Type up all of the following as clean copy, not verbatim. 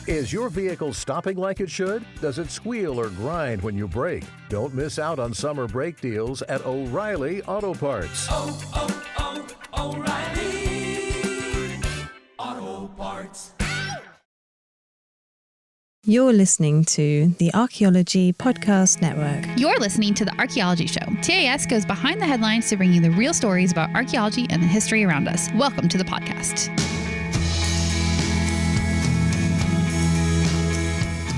Is your vehicle stopping like it should? Does it squeal or grind when you brake? Don't miss out on summer brake deals at O'Reilly Auto Parts. O'Reilly Auto Parts. You're listening to the Archaeology Podcast Network. You're listening to the Archaeology Show. TAS goes behind the headlines to bring you the real stories about archaeology and the history around us. Welcome to the podcast.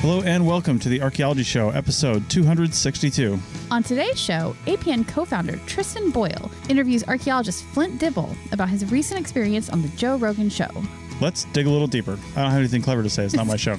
Hello and welcome to the Archaeology Show, episode 262. On today's show, APN co-founder Tristan Boyle interviews archaeologist Flint Dibble about his recent experience on the Joe Rogan Show. Let's dig a little deeper. I don't have anything clever to say. It's not my show.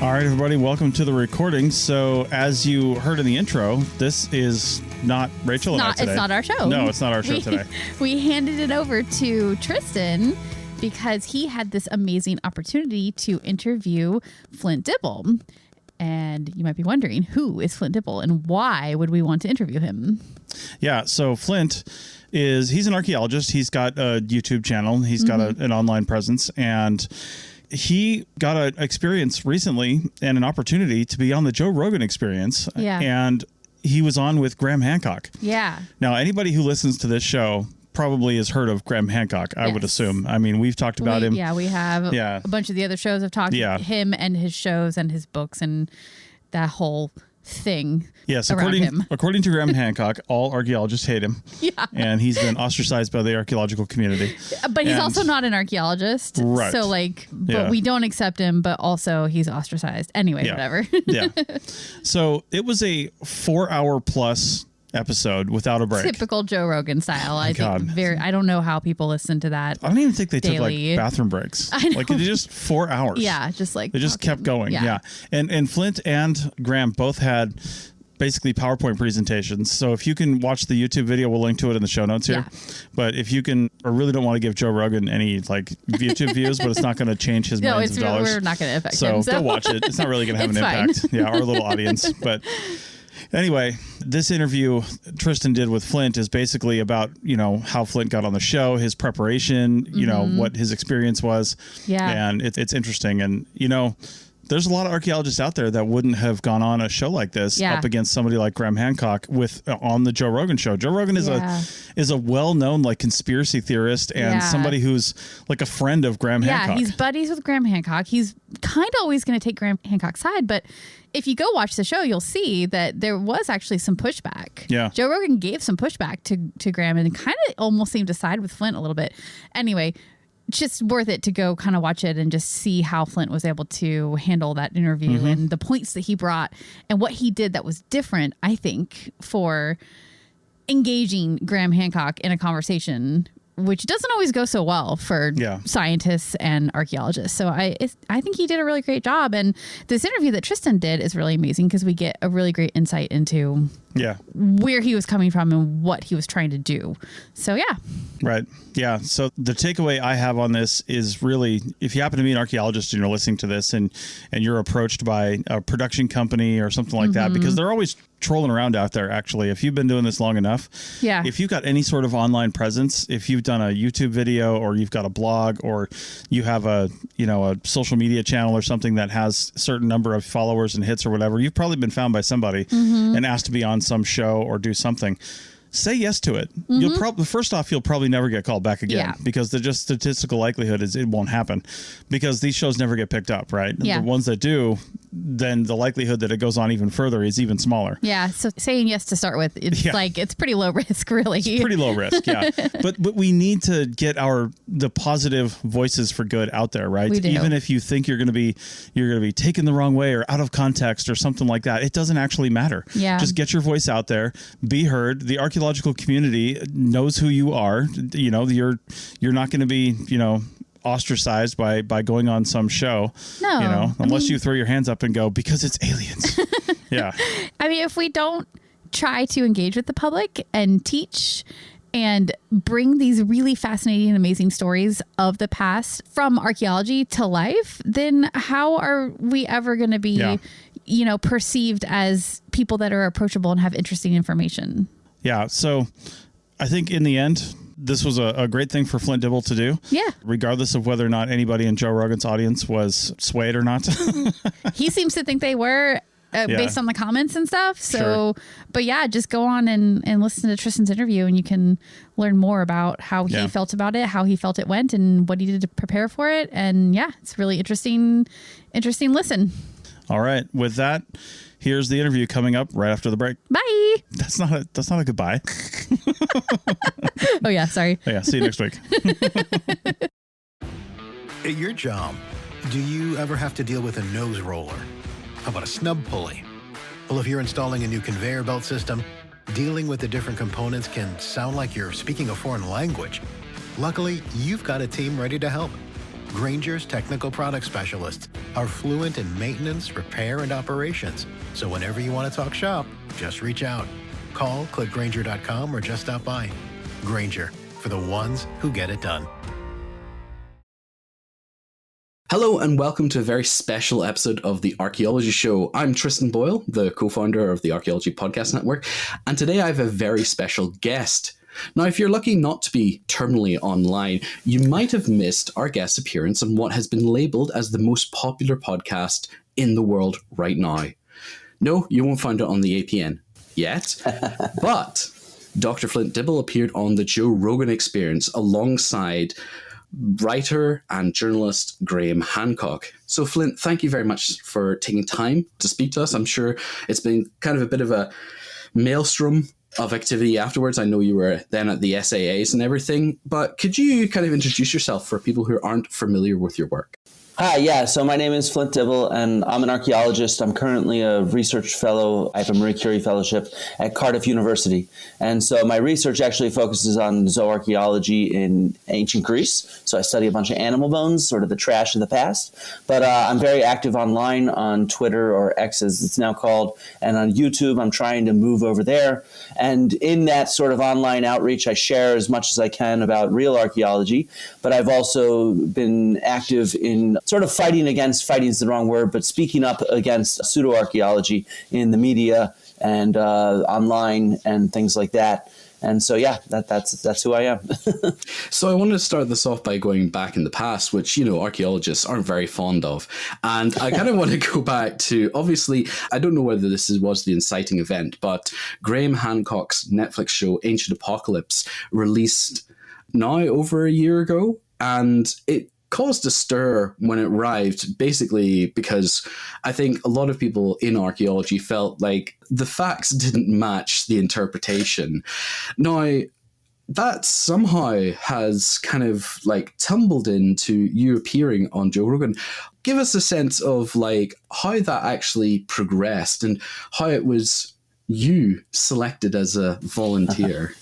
All right, everybody, welcome to the recording. So, as you heard in the intro, this is not Rachel and I today. It's not our show. No, it's not our show today. We handed it over to Tristan because he had this amazing opportunity to interview Flint Dibble. And you might be wondering, who is Flint Dibble and why would we want to interview him? Yeah, so Flint he's an archaeologist. He's got a YouTube channel. He's got an online presence, and he got an experience recently and an opportunity to be on the Joe Rogan Experience. Yeah. And he was on with Graham Hancock. Yeah. Now, anybody who listens to this show probably has heard of Graham Hancock, I would assume. I mean, we've talked about him. Yeah, we have. Yeah. A bunch of the other shows have talked about him and his shows and his books and that whole thing. Yes, according to Graham Hancock, all archaeologists hate him. Yeah. And he's been ostracized by the archaeological community. But he's also not an archaeologist. Right. So but we don't accept him, but also he's ostracized. Anyway, whatever. Yeah. So it was a 4-hour plus episode without a break. Typical Joe Rogan style. I think I don't know how people listen to that. I don't even think they daily. took bathroom breaks. I know. It just 4 hours. Yeah, just they just kept going. Yeah. And Flint and Graham both had basically PowerPoint presentations. So if you can watch the YouTube video, we'll link to it in the show notes here. Yeah. But if you can, I really don't want to give Joe Rogan any YouTube views, but it's not going to change his millions of dollars. We're not going to affect him. So go watch it. It's not really going to have an impact. Yeah, our little audience. But anyway, this interview Tristan did with Flint is basically about, how Flint got on the show, his preparation, what his experience was. Yeah. And it's interesting. And, there's a lot of archaeologists out there that wouldn't have gone on a show like this up against somebody like Graham Hancock on the Joe Rogan Show. Joe Rogan is a well-known conspiracy theorist and somebody who's like a friend of Graham Hancock. Yeah, he's buddies with Graham Hancock. He's kind of always going to take Graham Hancock's side, but if you go watch the show, you'll see that there was actually some pushback. Yeah. Joe Rogan gave some pushback to Graham and kind of almost seemed to side with Flint a little bit. Anyway, just worth it to go kind of watch it and just see how Flint was able to handle that interview and the points that he brought and what he did that was different, I think, for engaging Graham Hancock in a conversation, which doesn't always go so well for scientists and archaeologists. So I think he did a really great job. And this interview that Tristan did is really amazing because we get a really great insight into where he was coming from and what he was trying to do. So, yeah. Right. Yeah. So the takeaway I have on this is really, if you happen to be an archaeologist and you're listening to this and you're approached by a production company or something like that, because they're always trolling around out there, actually. If you've been doing this long enough, if you've got any sort of online presence, if you've done a YouTube video or you've got a blog or you have a social media channel or something that has a certain number of followers and hits or whatever, you've probably been found by somebody and asked to be on some show or do something. Say yes to it. You'll probably never get called back again because the just statistical likelihood is it won't happen because these shows never get picked up, right? Yeah. The ones that do, then the likelihood that it goes on even further is even smaller. Yeah. So saying yes to start with, it's pretty low risk, really. It's pretty low risk, yeah. But we need to get the positive voices for good out there, right? We do. Even if you think you're going to be taken the wrong way or out of context or something like that, it doesn't actually matter. Yeah. Just get your voice out there, be heard. The archaeological community knows who you are. You're not going to be, ostracized by going on some show. No. Unless you throw your hands up and go, because it's aliens. Yeah. I mean, if we don't try to engage with the public and teach and bring these really fascinating and amazing stories of the past from archaeology to life, then how are we ever going to be, perceived as people that are approachable and have interesting information? Yeah. So I think in the end, this was a great thing for Flint Dibble to do. Yeah. Regardless of whether or not anybody in Joe Rogan's audience was swayed or not. He seems to think they were. Based on the comments and stuff. So, Sure. But yeah, just go on and listen to Tristan's interview and you can learn more about how he felt about it, how he felt it went and what he did to prepare for it. And yeah, it's really interesting listen. All right. With that, here's the interview coming up right after the break. Bye. That's not a goodbye. Oh yeah. Sorry. Yeah. See you next week. At your job, do you ever have to deal with a nose roller? How about a snub pulley? Well, if you're installing a new conveyor belt system, dealing with the different components can sound like you're speaking a foreign language. Luckily, you've got a team ready to help. Grainger's technical product specialists are fluent in maintenance, repair, and operations. So whenever you want to talk shop, just reach out. Call, click Grainger.com, or just stop by. Grainger, for the ones who get it done. Hello and welcome to a very special episode of the Archaeology Show. I'm Tristan Boyle, the co-founder of the Archaeology Podcast Network, and today I have a very special guest. Now, if you're lucky not to be terminally online, you might have missed our guest appearance on what has been labelled as the most popular podcast in the world right now. No, you won't find it on the APN yet, but Dr. Flint Dibble appeared on the Joe Rogan Experience alongside writer and journalist Graham Hancock. So Flint, thank you very much for taking time to speak to us. I'm sure it's been kind of a bit of a maelstrom of activity afterwards. I know you were then at the SAAs and everything, but could you kind of introduce yourself for people who aren't familiar with your work? Hi, yeah. So my name is Flint Dibble, and I'm an archaeologist. I'm currently a research fellow. I have a Marie Curie fellowship at Cardiff University. And so my research actually focuses on zooarchaeology in ancient Greece. So I study a bunch of animal bones, sort of the trash of the past. But I'm very active online on Twitter, or X as it's now called, and on YouTube. I'm trying to move over there. And in that sort of online outreach, I share as much as I can about real archaeology. But I've also been active in sort of fighting is the wrong word, but speaking up against pseudo-archaeology in the media and online and things like that. And so, yeah, that's who I am. So I wanted to start this off by going back in the past, which, you know, archaeologists aren't very fond of. And I kind of want to go back to, obviously, I don't know whether this was the inciting event, but Graham Hancock's Netflix show, Ancient Apocalypse, released now over a year ago. And it caused a stir when it arrived, basically because I think a lot of people in archaeology felt like the facts didn't match the interpretation. Now, that somehow has kind of like tumbled into you appearing on Joe Rogan. Give us a sense of like how that actually progressed and how it was you selected as a volunteer.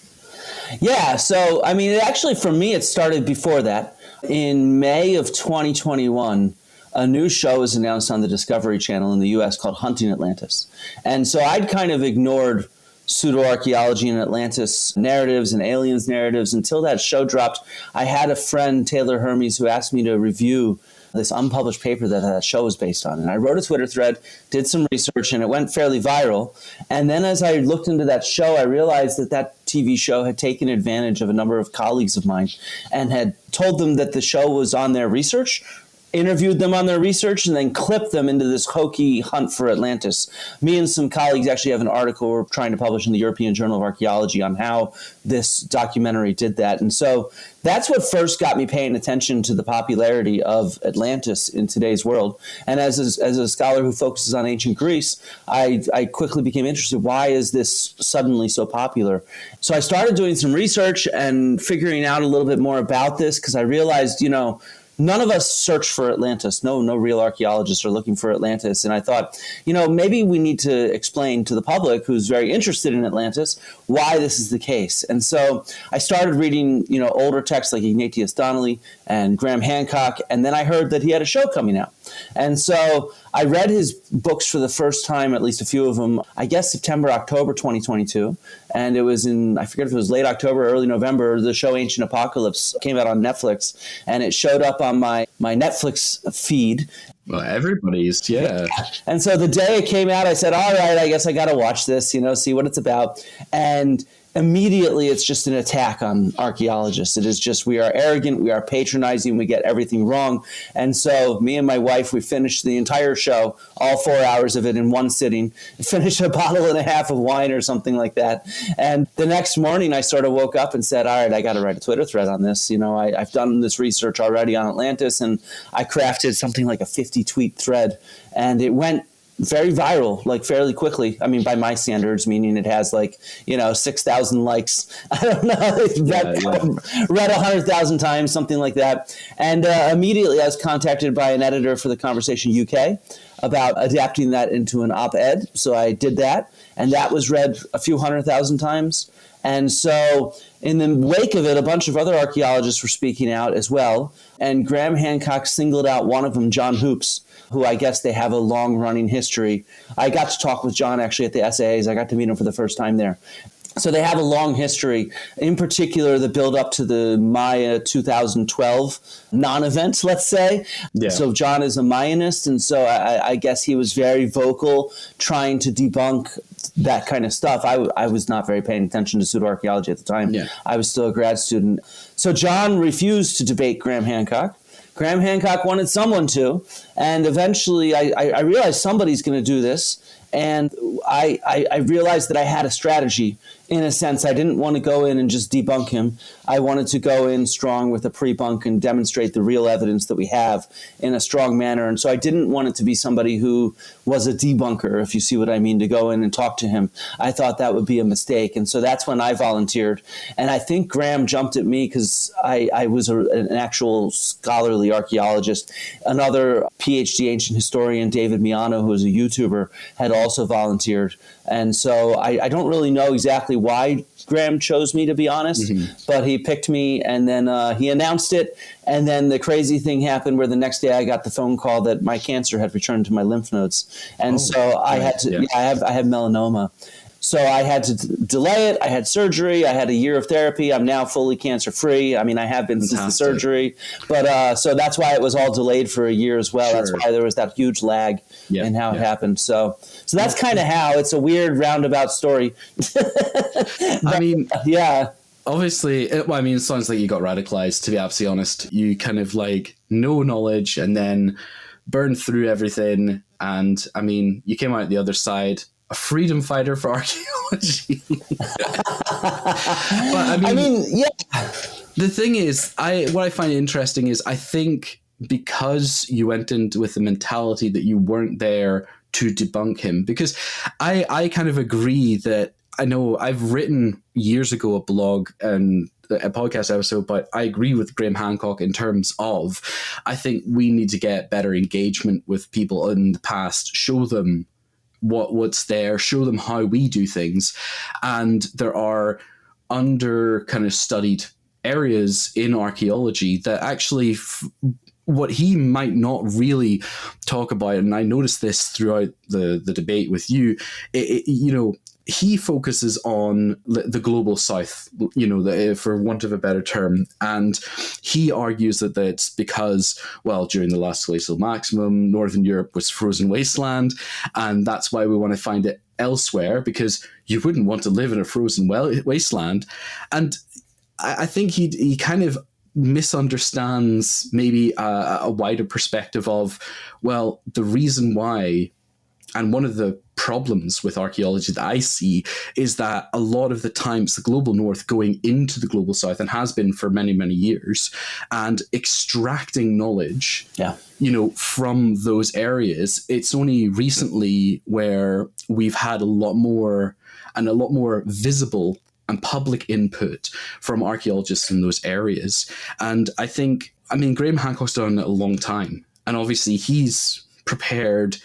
Yeah, so I mean, actually for me, it started before that. In May of 2021, a new show was announced on the Discovery Channel in the U.S. called Hunting Atlantis. And so I'd kind of ignored pseudo-archaeology and Atlantis narratives and aliens narratives until that show dropped. I had a friend, Taylor Hermes, who asked me to review this unpublished paper that show was based on. And I wrote a Twitter thread, did some research, and it went fairly viral. And then as I looked into that show, I realized that TV show had taken advantage of a number of colleagues of mine and had told them that the show was on their research, interviewed them on their research, and then clipped them into this hokey hunt for Atlantis. Me and some colleagues actually have an article we're trying to publish in the European Journal of Archaeology on how this documentary did that. And so that's what first got me paying attention to the popularity of Atlantis in today's world. And as a scholar who focuses on ancient Greece, I quickly became interested. Why is this suddenly so popular? So I started doing some research and figuring out a little bit more about this because I realized, none of us search for Atlantis. No real archaeologists are looking for Atlantis. And I thought, maybe we need to explain to the public who's very interested in Atlantis why this is the case. And so I started reading, older texts like Ignatius Donnelly and Graham Hancock. And then I heard that he had a show coming out. And so I read his books for the first time, at least a few of them, I guess September, October 2022. And it was I forget if it was late October or early November, the show Ancient Apocalypse came out on Netflix. And it showed up on my Netflix feed. Well, everybody's, yeah. And so the day it came out, I said, all right, I guess I got to watch this, see what it's about. And immediately it's just an attack on archaeologists. It is just, we are arrogant, we are patronizing, we get everything wrong. And so me and my wife, we finished the entire show, all 4 hours of it in one sitting, finished a bottle and a half of wine or something like that. And the next morning I sort of woke up and said, all right, I got to write a Twitter thread on this. You know, I've done this research already on Atlantis, and I crafted something like a 50 tweet thread, and it went very viral, like fairly quickly. I mean, by my standards, meaning it has like, 6,000 likes. I don't know. Read 100,000 times, something like that. And immediately I was contacted by an editor for The Conversation UK about adapting that into an op-ed. So I did that, and that was read a few 100,000 times. And so in the wake of it, a bunch of other archaeologists were speaking out as well. And Graham Hancock singled out one of them, John Hoops, who I guess they have a long-running history. I got to talk with John actually at the SAAs. I got to meet him for the first time there. So they have a long history, in particular the build up to the Maya 2012 non-event, let's say. Yeah. So John is a Mayanist, and so I guess he was very vocal trying to debunk that kind of stuff. I was not very paying attention to pseudoarchaeology at the time. Yeah. I was still a grad student. So John refused to debate Graham Hancock. Graham Hancock wanted someone to, and eventually I realized somebody's going to do this. And I realized that I had a strategy. In a sense, I didn't want to go in and just debunk him. I wanted to go in strong with a pre-bunk and demonstrate the real evidence that we have in a strong manner. And so I didn't want it to be somebody who was a debunker, if you see what I mean, to go in and talk to him. I thought that would be a mistake. And so that's when I volunteered. And I think Graham jumped at me because I was an actual scholarly archaeologist. Another PhD ancient historian, David Miano, who is a YouTuber, had also volunteered. And so I don't really know exactly why Graham chose me, to be honest, but he picked me, and then he announced it. And then the crazy thing happened where the next day I got the phone call that my cancer had returned to my lymph nodes. And I had to, I have melanoma. So I had to delay it. I had surgery. I had a year of therapy. I'm now fully cancer-free. I mean, I have been since the surgery. But so that's why it was all delayed for a year as well. Sure. That's why there was that huge lag in how it happened. So that's kind of how. It's a weird roundabout story. I mean, obviously, it sounds like you got radicalized, to be absolutely honest. You kind of like no knowledge and then burned through everything. And I mean, you came out the other side a freedom fighter for archaeology. But the thing is, what I find interesting is I think because you went in with the mentality that you weren't there to debunk him, because I kind of agree that, I know I've written years ago a blog and a podcast episode, but I agree with Graham Hancock in terms of, I think we need to get better engagement with people in the past, show them what's there, show them how we do things. And there are under kind of studied areas in archaeology that actually what he might not really talk about, and I noticed this throughout the debate with you, he focuses on the global south, for want of a better term. And he argues that it's because, during the last glacial maximum, Northern Europe was frozen wasteland. And that's why we want to find it elsewhere, because you wouldn't want to live in a frozen wasteland. And I think he kind of misunderstands maybe a wider perspective of, the reason why, and one of the problems with archaeology that I see is that a lot of the times the global north going into the global south, and has been for many, many years, and extracting knowledge, from those areas. It's only recently where we've had a lot more visible and public input from archaeologists in those areas. And I think, Graham Hancock's done it a long time, and obviously he's prepared,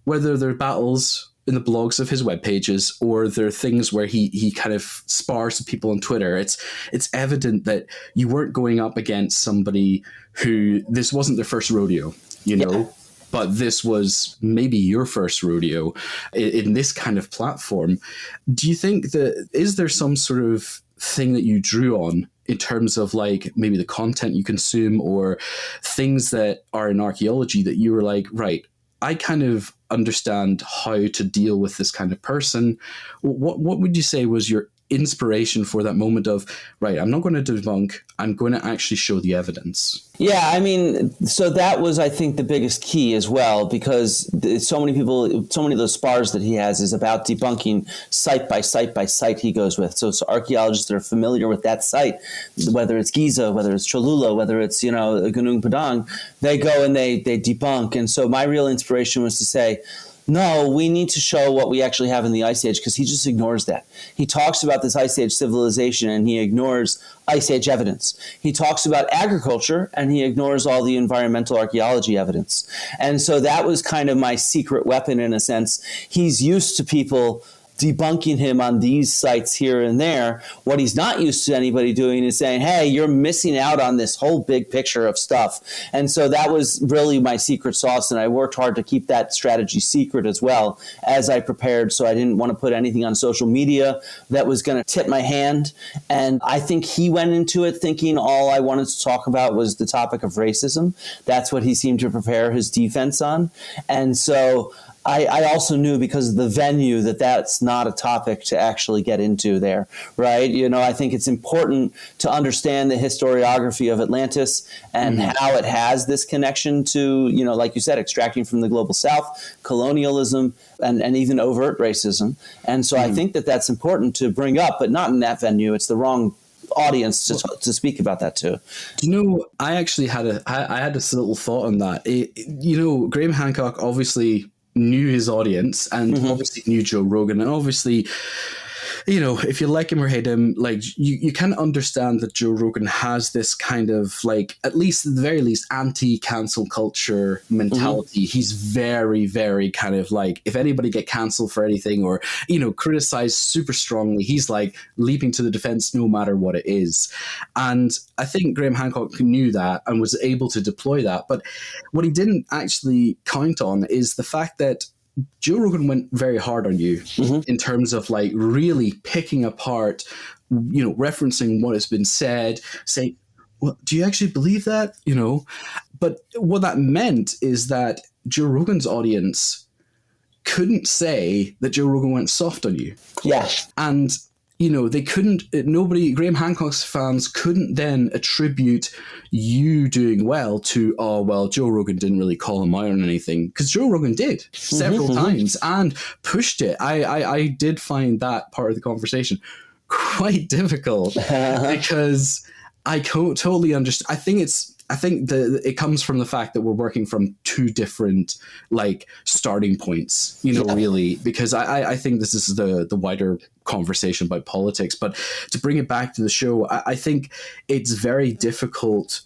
whether they're battles in the blogs of his web pages or there are things where he kind of spars with people on Twitter. It's evident that you weren't going up against somebody who, this wasn't their first rodeo, but this was maybe your first rodeo in this kind of platform. Do you think that, is there some sort of thing that you drew on in terms of like maybe the content you consume or things that are in archaeology that you were like, right, I kind of understand how to deal with this kind of person? What would you say was your inspiration for that moment of, right, I'm not going to debunk, I'm going to actually show the evidence? Yeah, I mean, so that was, I think, the biggest key as well, because so many of those spars that he has is about debunking site by site by site he goes with. So it's archaeologists that are familiar with that site, whether it's Giza, whether it's Cholula, whether it's, Gunung Padang, they go and they debunk. And so my real inspiration was to say, no, we need to show what we actually have in the Ice Age, because he just ignores that. He talks about this Ice Age civilization and he ignores Ice Age evidence. He talks about agriculture and he ignores all the environmental archaeology evidence. And so that was kind of my secret weapon in a sense. He's used to people debunking him on these sites here and there. What he's not used to anybody doing is saying, hey, you're missing out on this whole big picture of stuff. And so that was really my secret sauce. And I worked hard to keep that strategy secret as well as I prepared. So I didn't want to put anything on social media that was going to tip my hand. And I think he went into it thinking all I wanted to talk about was the topic of racism. That's what he seemed to prepare his defense on. And so I also knew, because of the venue, that that's not a topic to actually get into there, right? I think it's important to understand the historiography of Atlantis and how it has this connection to, like you said, extracting from the global south, colonialism, and even overt racism. And so I think that that's important to bring up, but not in that venue. It's the wrong audience to speak about that too. I actually had I had this little thought on that. Graham Hancock obviously knew his audience and obviously knew Joe Rogan, and obviously, if you like him or hate him, like you can understand that Joe Rogan has this kind of, like, at least at the very least, anti-cancel culture mentality. He's very, very kind of like, if anybody get canceled for anything or, criticized super strongly, he's like leaping to the defense no matter what it is. And I think Graham Hancock knew that and was able to deploy that. But what he didn't actually count on is the fact that Joe Rogan went very hard on you in terms of like really picking apart, referencing what has been said, saying, well, do you actually believe that? But what that meant is that Joe Rogan's audience couldn't say that Joe Rogan went soft on you. Yeah. And they couldn't, Graham Hancock's fans couldn't then attribute you doing well to, Joe Rogan didn't really call him out on anything, because Joe Rogan did several times and pushed it. I did find that part of the conversation quite difficult because I totally understand. I think it comes from the fact that we're working from two different starting points, really, because I think this is the wider conversation about politics. But to bring it back to the show, I think it's very difficult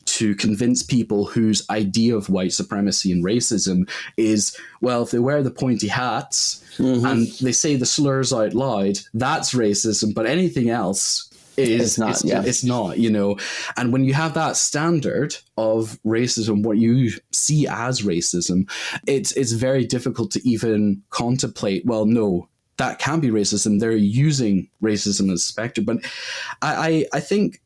to convince people whose idea of white supremacy and racism is, well, if they wear the pointy hats and they say the slurs out loud, that's racism, but anything else it's not. And when you have that standard of racism, what you see as racism, it's very difficult to even contemplate, well, no, that can be racism. They're using racism as a specter. But I think,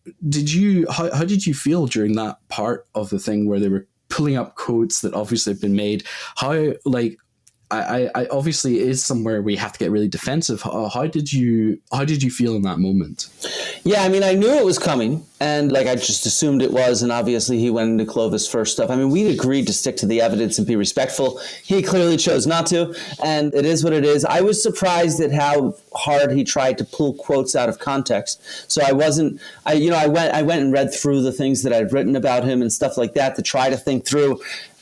how did you feel during that part of the thing where they were pulling up quotes that obviously have been made? How, I obviously is somewhere we have to get really defensive. How did you feel in that moment? Yeah, I mean, I knew it was coming, and I just assumed it was. And obviously, he went into Clovis first stuff. I mean, we'd agreed to stick to the evidence and be respectful. He clearly chose not to, and it is what it is. I was surprised at how hard he tried to pull quotes out of context. So I wasn't. I went and read through the things that I'd written about him and stuff like that to try to think through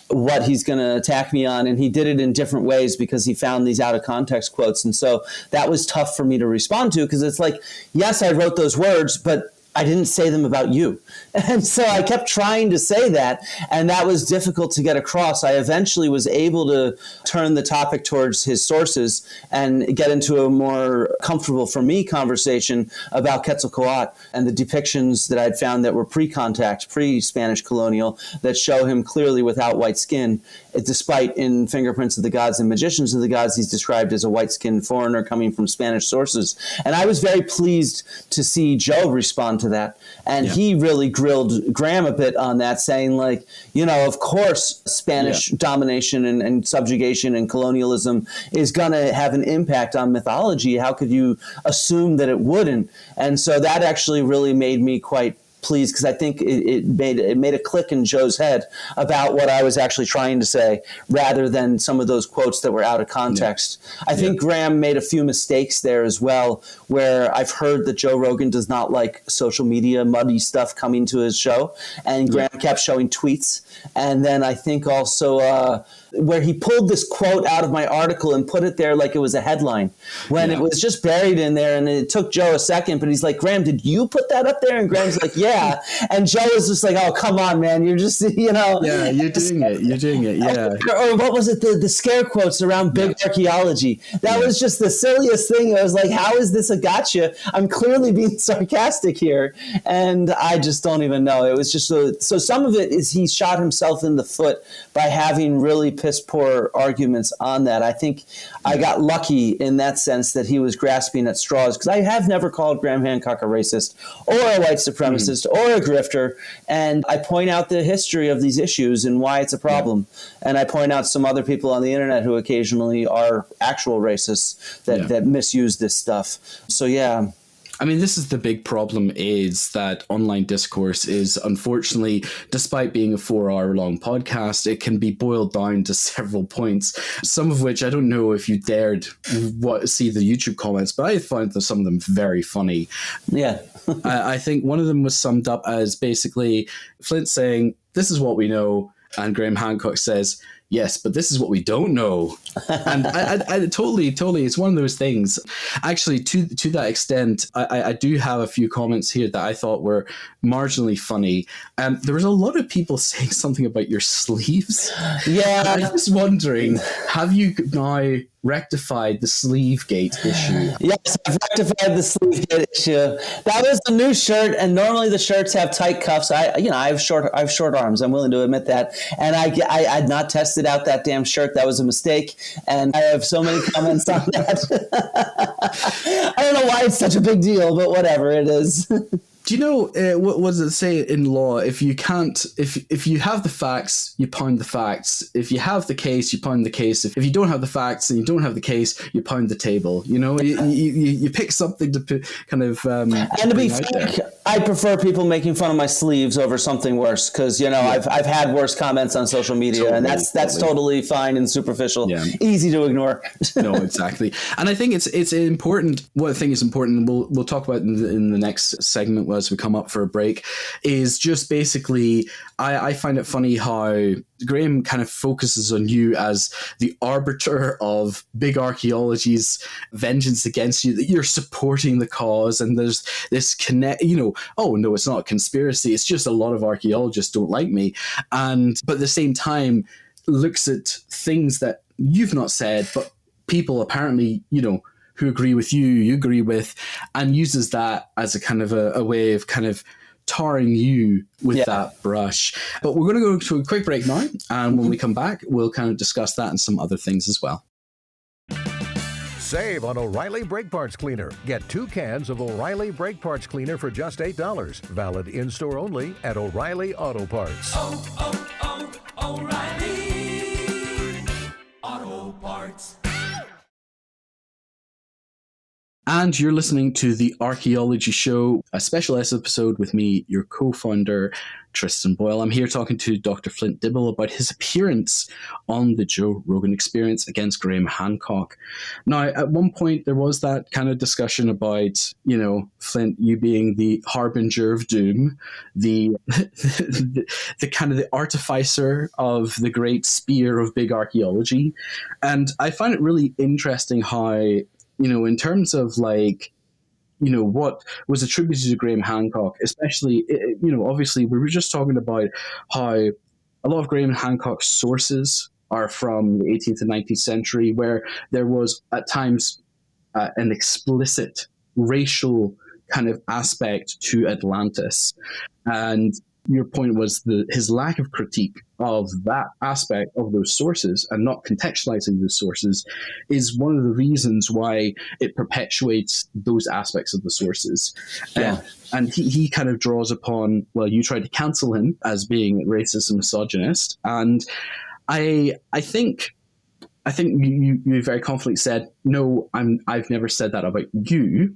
what he's going to attack me on. And he did it in different ways because he found these out of context quotes. And so that was tough for me to respond to, because it's like, yes, I wrote those words, but I didn't say them about you. And so I kept trying to say that, and that was difficult to get across. I eventually was able to turn the topic towards his sources and get into a more comfortable for me conversation about Quetzalcoatl and the depictions that I'd found that were pre-contact, pre-Spanish colonial, that show him clearly without white skin despite in Fingerprints of the Gods and Magicians of the Gods, he's described as a white-skinned foreigner coming from Spanish sources. And I was very pleased to see Joe respond to that. And he really grilled Graham a bit on that, saying, like, you know, of course, Spanish domination and subjugation and colonialism is going to have an impact on mythology. How could you assume that it wouldn't? And so that actually really made me quite pleased, because I think it made a click in Joe's head about what I was actually trying to say, rather than some of those quotes that were out of context. I think Graham made a few mistakes there as well, where I've heard that Joe Rogan does not like social media muddy stuff coming to his show, and Graham kept showing tweets. And then I think also where he pulled this quote out of my article and put it there like it was a headline, when it was just buried in there, and it took Joe a second, but he's like, Graham, did you put that up there? And Graham's like, yeah. And Joe was just like, oh, come on, man, you're just, you know. Yeah, you're doing it, yeah. Or what was it, the scare quotes around big archaeology? That was just the silliest thing. I was like, how is this a gotcha? I'm clearly being sarcastic here. And I just don't even know. It was just so some of it is he shot himself in the foot by having really piss poor arguments on that. I think I got lucky in that sense that he was grasping at straws, because I have never called Graham Hancock a racist or a white supremacist or a grifter. And I point out the history of these issues and why it's a problem. And I point out some other people on the internet who occasionally are actual racists that misuse this stuff. So, yeah. I mean, this is the big problem, is that online discourse is, unfortunately, despite being a 4-hour-long podcast, it can be boiled down to several points, some of which I don't know if you dared see the YouTube comments, but I found some of them very funny. Yeah. I think one of them was summed up as basically Flint saying, this is what we know, and Graham Hancock says, yes, but this is what we don't know. And I totally, it's one of those things. Actually, to that extent, I do have a few comments here that I thought were marginally funny. There was a lot of people saying something about your sleeves. Yeah. And I was wondering, have you now rectified the sleeve gate issue? Yes, I've rectified the sleeve gate issue. That was the new shirt, and normally the shirts have tight cuffs. I have short arms. I'm willing to admit that. And I had not tested out that damn shirt. That was a mistake, and I have so many comments on that. I don't know why it's such a big deal, but whatever it is. Do you know what does it say in law? If you have the facts, you pound the facts. If you have the case, you pound the case. If you don't have the facts and you don't have the case, you pound the table. You know, you pick something to put, kind of. And to be frank, I prefer people making fun of my sleeves over something worse, because I've had worse comments on social media, and that's totally fine and superficial, easy to ignore. No, exactly. And I think it's important. What I think is important, we'll talk about in the next segment as we come up for a break, is just basically I find it funny how Graham kind of focuses on you as the arbiter of big archaeology's vengeance against you, that you're supporting the cause, and there's this oh no, it's not a conspiracy, it's just a lot of archaeologists don't like me, but at the same time looks at things that you've not said but people apparently who agree with you agree with, and uses that as a kind of a way of kind of tarring you with that brush. But we're going to go to a quick break now, and when we come back, we'll kind of discuss that and some other things as well. Save on O'Reilly Brake Parts Cleaner. Get 2 cans of O'Reilly Brake Parts Cleaner for just $8. Valid in-store only at O'Reilly Auto Parts. O'Reilly Auto Parts. And you're listening to the Archaeology Show, a special episode with me, your co-founder, Tristan Boyle. I'm here talking to Dr. Flint Dibble about his appearance on the Joe Rogan Experience against Graham Hancock. Now, at one point, there was that kind of discussion about, Flint, you being the harbinger of doom, the kind of the artificer of the great spear of big archaeology. And I find it really interesting how, in terms of what was attributed to Graham Hancock, especially, obviously we were just talking about how a lot of Graham Hancock's sources are from the 18th and 19th century, where there was at times an explicit racial kind of aspect to Atlantis. And your point was his lack of critique of that aspect of those sources and not contextualizing those sources is one of the reasons why it perpetuates those aspects of the sources. Yeah. And he kind of draws upon, well, you tried to cancel him as being racist and misogynist. And I think you very confidently said, no, I've never said that about you.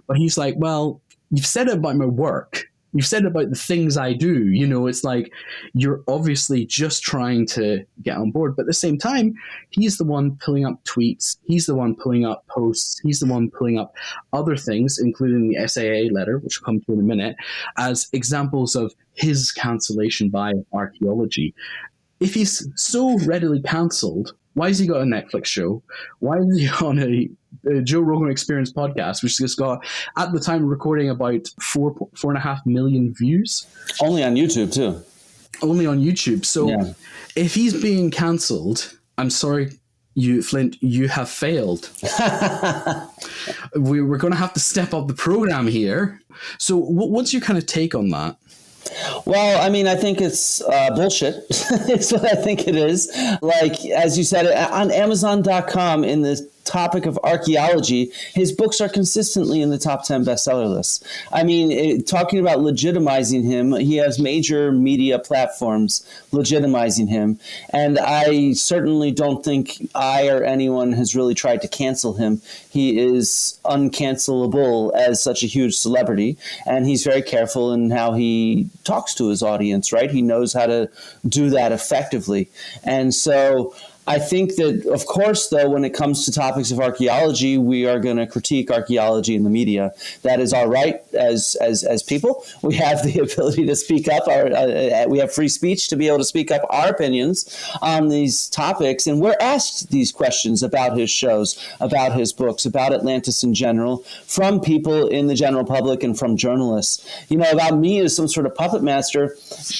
But he's like, well, you've said it about my work. You've said it about the things I do. You know, it's like you're obviously just trying to get on board. But at the same time, he's the one pulling up tweets. He's the one pulling up posts. He's the one pulling up other things, including the SAA letter, which we'll come to in a minute, as examples of his cancellation by archaeology. If he's so readily cancelled, why has he got a Netflix show? Why is he on a Joe Rogan Experience podcast, which has got, at the time of recording, about 4.5 million views? Only on YouTube, too. Only on YouTube. So Yeah. if he's being cancelled, I'm sorry, Flint, you have failed. We're going to have to step up the program here. So what's your kind of take on that? Well, I mean, I think it's bullshit. It's what I think it is. Like, as you said, on Amazon.com, in the topic of archaeology, his books are consistently in the top 10 bestseller lists. I mean, talking about legitimizing him, he has major media platforms legitimizing him. And I certainly don't think I or anyone has really tried to cancel him. He is uncancelable as such a huge celebrity. And he's very careful in how he talks to his audience, right? He knows how to do that effectively. And so I think that, of course, though, when it comes to topics of archaeology, we are going to critique archaeology in the media. That is our right as people. We have the ability to speak up. We have free speech to be able to speak up our opinions on these topics. And we're asked these questions about his shows, about his books, about Atlantis in general, from people in the general public and from journalists. You know, about me as some sort of puppet master,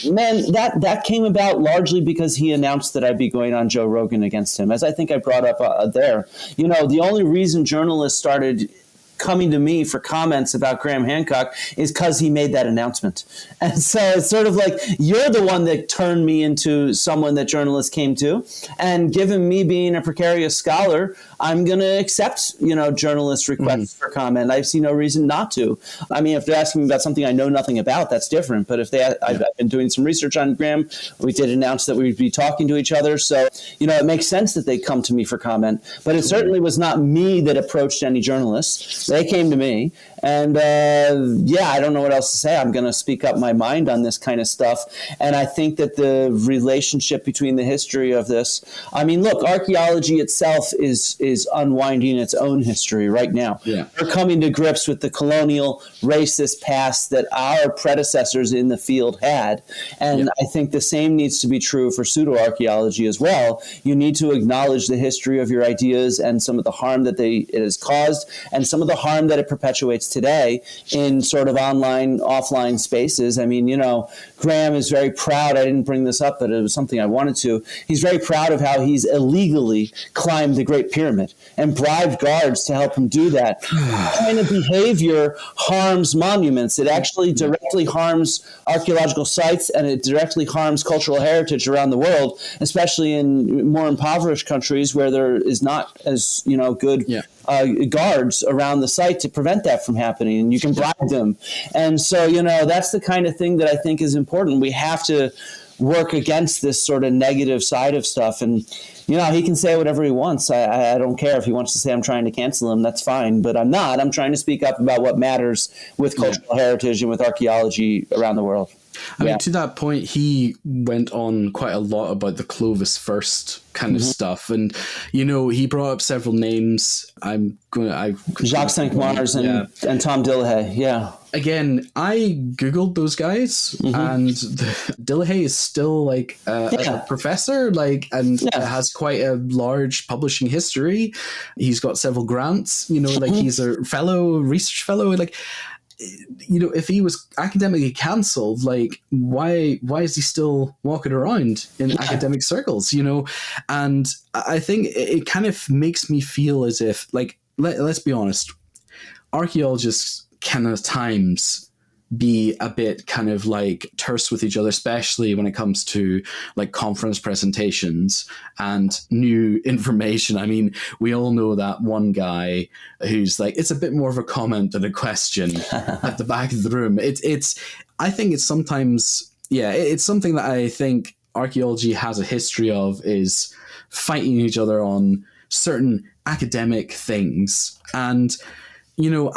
man, that came about largely because he announced that I'd be going on Joe Rogan against him, as I think I brought up there. You know, the only reason journalists started coming to me for comments about Graham Hancock is because he made that announcement. And so it's sort of like, you're the one that turned me into someone that journalists came to. And given me being a precarious scholar, I'm going to accept, you know, journalists' requests for comment. I see no reason not to. I mean, if they're asking me about something I know nothing about, that's different. But if I've been doing some research on Graham, we did announce that we'd be talking to each other. So, you know, it makes sense that they come to me for comment. But it certainly was not me that approached any journalists. They came to me. And yeah, I don't know what else to say. I'm going to speak up my mind on this kind of stuff. And I think that the relationship between the history of this, I mean, look, archaeology itself is unwinding its own history right now. Yeah. We're coming to grips with the colonial racist past that our predecessors in the field had. And I think the same needs to be true for pseudo-archaeology as well. You need to acknowledge the history of your ideas and some of the harm that it has caused and some of the harm that it perpetuates today in sort of online, offline spaces. I mean, you know, Graham is very proud. I didn't bring this up, but it was something I wanted to. He's very proud of how he's illegally climbed the Great Pyramid and bribed guards to help him do that. That kind of behavior harms monuments. It actually directly harms archaeological sites, and it directly harms cultural heritage around the world, especially in more impoverished countries where there is not as, you know, good guards around the site to prevent that from happening, and you can bribe them. And so, you know, that's the kind of thing that I think is important. We have to work against this sort of negative side of stuff. And, you know, he can say whatever he wants. I don't care if he wants to say I'm trying to cancel him. That's fine. But I'm not. I'm trying to speak up about what matters with cultural heritage and with archaeology around the world. I mean, to that point, he went on quite a lot about the Clovis first kind of stuff. And, you know, he brought up several names. Jacques Cinq-Mars and Tom Dillehay. Yeah. Again, I Googled those guys, and Dillehay is still like a professor, and has quite a large publishing history. He's got several grants, you know, like he's a research fellow, like, you know, if he was academically cancelled, like, why is he still walking around in academic circles, you know? And I think it kind of makes me feel as if, like, let's be honest, archaeologists can at times be a bit kind of like terse with each other, especially when it comes to like conference presentations and new information. I mean, we all know that one guy who's like, it's a bit more of a comment than a question at the back of the room. I think it's sometimes, it's something that I think archaeology has a history of, is fighting each other on certain academic things. And, you know,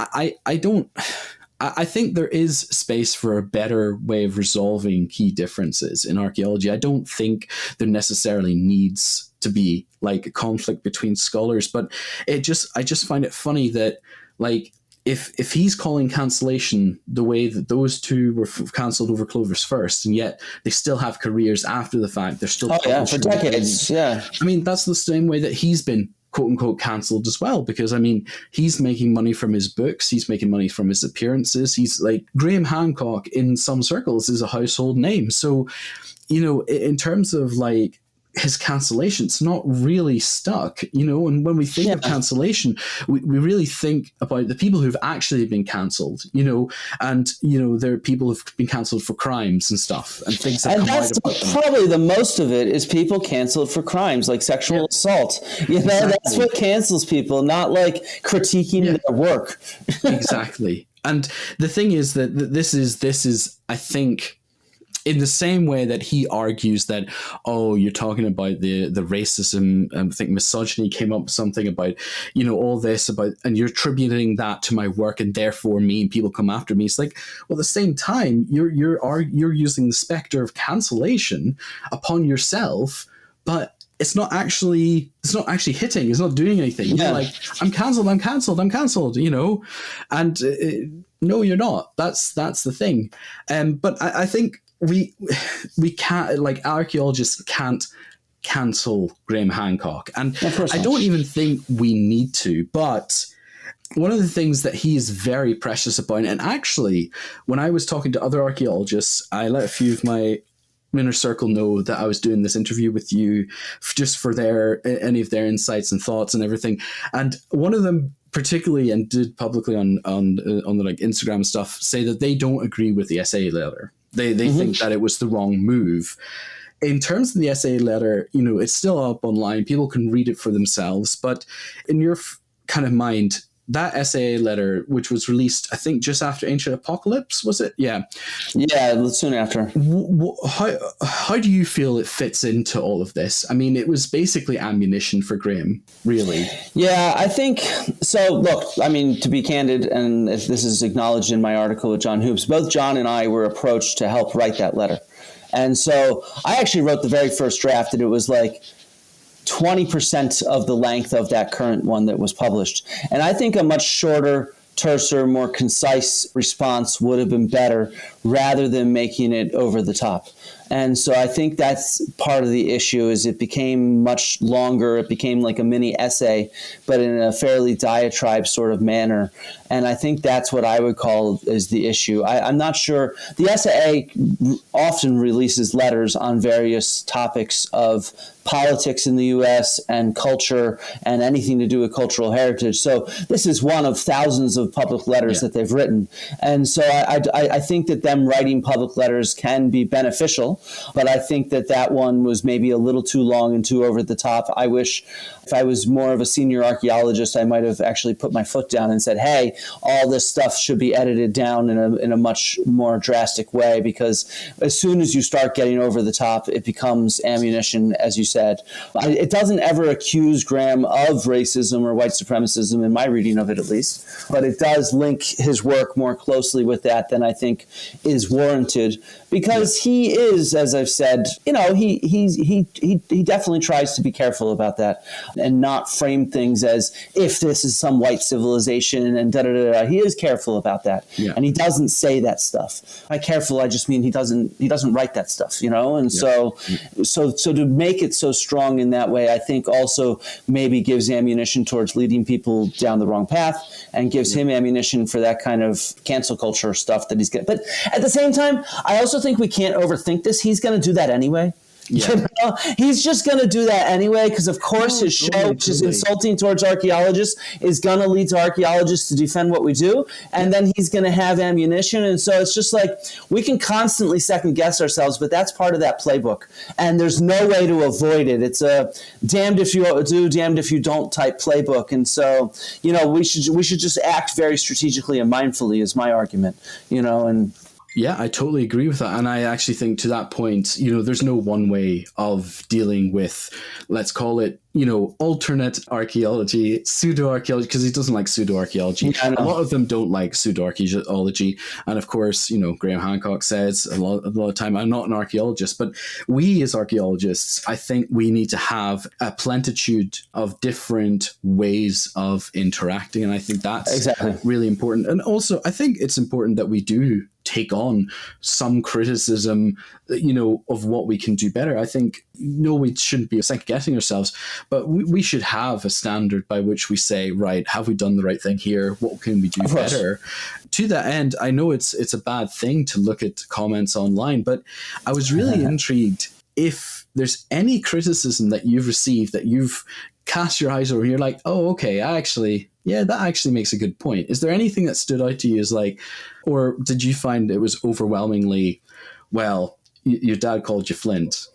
I think there is space for a better way of resolving key differences in archaeology. I don't think there necessarily needs to be like a conflict between scholars, but I just find it funny that, like, if he's calling cancellation the way that those two were cancelled over Clovis first, and yet they still have careers after the fact, they're still for decades. Yeah, I mean, that's the same way that he's been quote unquote cancelled as well, because I mean, he's making money from his books, he's making money from his appearances. He's like, Graham Hancock in some circles is a household name. So, you know, in terms of like his cancellation, it's not really stuck, you know. And when we think of cancellation, we really think about the people who've actually been cancelled, you know, and, you know, there are people who've been cancelled for crimes and stuff and things that come out about them. Probably the most of it is people cancelled for crimes like sexual assault. You know, that's what cancels people, not like critiquing their work. Exactly. And the thing is that this is, I think, in the same way that he argues that, oh, you're talking about the racism, I think misogyny came up with something about, you know, all this about, and you're attributing that to my work and therefore me, people come after me. It's like, well, at the same time, you're using the specter of cancellation upon yourself, but it's not actually hitting. It's not doing anything. You're like, I'm cancelled, you know, and no, you're not. That's the thing. But I think we can't, like, archaeologists can't cancel Graham Hancock, and I don't even think we need to. But one of the things that he is very precious about, and actually, when I was talking to other archaeologists, I let a few of my inner circle know that I was doing this interview with you just for any of their insights and thoughts and everything. And one of them particularly, and did publicly on the like Instagram stuff, say that they don't agree with the SA letter. They think that it was the wrong move. In terms of the SA letter, you know, it's still up online. People can read it for themselves. But in your kind of mind, that SA letter, which was released, I think, just after Ancient Apocalypse, was it? Yeah, soon after. How do you feel it fits into all of this? I mean, it was basically ammunition for Graham, really. Yeah, I think so. Look, I mean, to be candid, and if this is acknowledged in my article with John Hoops, both John and I were approached to help write that letter. And so I actually wrote the very first draft, and it was like 20% of the length of that current one that was published. And I think a much shorter, terser, more concise response would have been better, rather than making it over the top. And so I think that's part of the issue, is it became much longer. It became like a mini essay, but in a fairly diatribe sort of manner. And I think that's what I would call is the issue. I'm not sure. The SAA often releases letters on various topics of politics in the U.S. and culture and anything to do with cultural heritage. So this is one of thousands of public letters that they've written. And so I think that them writing public letters can be beneficial, but I think that one was maybe a little too long and too over the top. I wish if I was more of a senior archaeologist, I might have actually put my foot down and said, hey, all this stuff should be edited down in a much more drastic way, because as soon as you start getting over the top, it becomes ammunition, as you said. It doesn't ever accuse Graham of racism or white supremacism, in my reading of it at least, but it does link his work more closely with that than I think is warranted, because he is, as I've said, you know, he definitely tries to be careful about that and not frame things as if this is some white civilization and da-da-da-da. He is careful about that. Yeah. And he doesn't say that stuff. By careful, I just mean he doesn't write that stuff, you know? And so to make it so strong in that way, I think also maybe gives ammunition towards leading people down the wrong path, and gives him ammunition for that kind of cancel culture stuff that he's getting. But at the same time, I also think we can't overthink this. He's going to do that anyway. Yeah. You know? He's just going to do that anyway, because of course his show, which is insulting towards archaeologists, is going to lead to archaeologists to defend what we do, and then he's going to have ammunition. And so it's just like we can constantly second guess ourselves, but that's part of that playbook, and there's no way to avoid it. It's a damned if you do, damned if you don't type playbook. And so, you know, we should just act very strategically and mindfully is my argument, you know. And yeah, I totally agree with that. And I actually think to that point, you know, there's no one way of dealing with, let's call it, you know, alternate archaeology, pseudo-archaeology, because he doesn't like pseudo-archaeology. Yeah, a lot of them don't like pseudo-archaeology. And of course, you know, Graham Hancock says a lot of time, I'm not an archaeologist, but we as archaeologists, I think we need to have a plentitude of different ways of interacting. And I think that's really important. And also, I think it's important that we do take on some criticism, you know, of what we can do better. I think, no, we shouldn't be second-guessing ourselves, but we should have a standard by which we say, right, have we done the right thing here? What can we do better? To that end, I know it's a bad thing to look at comments online, but I was really intrigued if there's any criticism that you've received that you've cast your eyes over and you're like, oh, okay, that actually makes a good point. Is there anything that stood out to you as like, or did you find it was overwhelmingly, well, your dad called you Flint?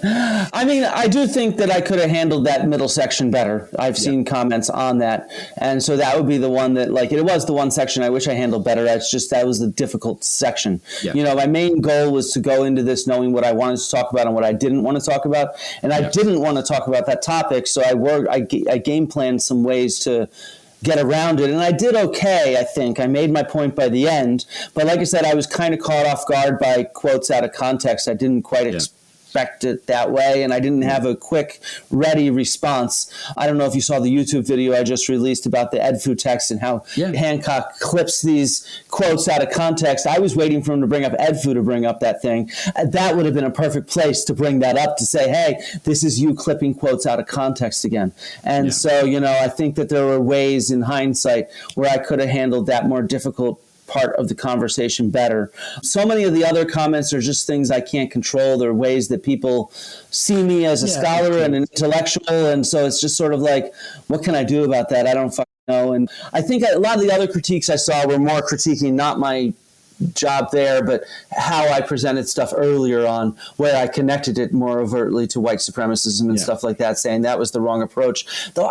I mean, I do think that I could have handled that middle section better. I've seen comments on that. And so that would be the one that, like, it was the one section I wish I handled better. It's just that was the difficult section. Yeah. You know, my main goal was to go into this knowing what I wanted to talk about and what I didn't want to talk about. And I didn't want to talk about that topic. So I game planned some ways to get around it. And I did okay, I think. I made my point by the end. But like I said, I was kind of caught off guard by quotes out of context. I didn't quite expect it that way, and I didn't have a quick, ready response. I don't know if you saw the YouTube video I just released about the EDFU text and how Hancock clips these quotes out of context. I was waiting for him to bring up EDFU to bring up that thing. That would have been a perfect place to bring that up, to say, hey, this is you clipping quotes out of context again. And so, you know, I think that there were ways in hindsight where I could have handled that more difficult part of the conversation better. So many of the other comments are just things I can't control. They're ways that people see me as a scholar and an intellectual. And so it's just sort of like, what can I do about that? I don't fucking know. And I think a lot of the other critiques I saw were more critiquing not my job there, but how I presented stuff earlier on, where I connected it more overtly to white supremacism and stuff like that, saying that was the wrong approach. Though